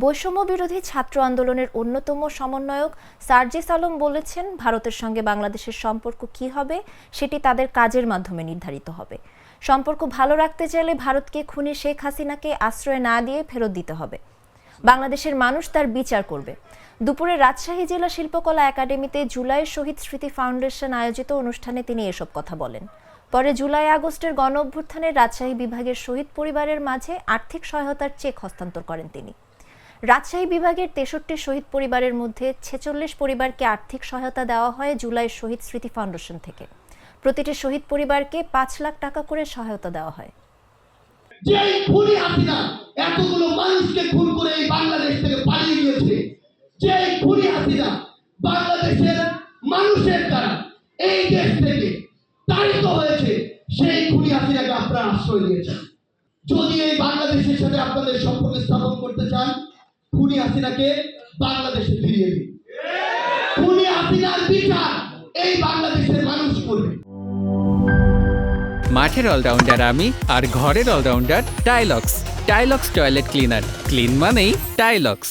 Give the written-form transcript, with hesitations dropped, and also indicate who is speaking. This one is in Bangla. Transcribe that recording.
Speaker 1: বৈষম্য বিরোধী ছাত্র আন্দোলনের অন্যতম সমন্বয়ক সার্জিস আলম বলেছেন, ভারতের সঙ্গে বাংলাদেশের সম্পর্ক কী হবে সেটি তাদের কাজের মাধ্যমে নির্ধারিত হবে। সম্পর্ক ভালো রাখতে চাইলে ভারতকে খুনি শেখ হাসিনাকে আশ্রয় না দিয়ে ফেরত দিতে হবে। বাংলাদেশের মানুষ তার বিচার করবে। দুপুরে রাজশাহী জেলা শিল্পকলা একাডেমিতে জুলাই শহীদ স্মৃতি ফাউন্ডেশন আয়োজিত অনুষ্ঠানে তিনি এসব কথা বলেন। পরে জুলাই আগস্টের গণঅভ্যুত্থানে রাজশাহী বিভাগের শহীদ পরিবারের মাঝে আর্থিক সহায়তার চেক হস্তান্তর করেন তিনি। রাজশাহী বিভাগের 63 শহীদ পরিবারের মধ্যে 46 পরিবারকে আর্থিক সহায়তা দেওয়া হয় জুলাই শহীদ স্মৃতি ফাউন্ডেশন থেকে। প্রতিটি শহীদ পরিবারকে 5 লাখ টাকা করে সহায়তা দেওয়া হয়।
Speaker 2: যে খুনি হাসিনা এতগুলো মানুষকে খুন করে এই বাংলাদেশ থেকে পালিয়ে গিয়েছে, যে খুনি হাসিনা বাংলাদেশের মানুষের দ্বারা এই দেশ থেকে তাড়িত হয়েছে, সেই খুনি হাসিনাকে আপনারা আশ্রয় দিয়েছেন। যদি এই বাংলাদেশের সাথে আপনাদের সম্পর্ক স্থাপন করতে চান, খুনি হাসিনাকে বাংলাদেশে ফিরিয়ে দিন। খুনি হাসিনার বিচার এই বাংলাদেশের মানুষ করবে।
Speaker 3: মাঠের অলরাউন্ডার আমি, আর ঘরের allrounder Tilex. Tilex toilet cleaner, clean মানেই টাইলক্স।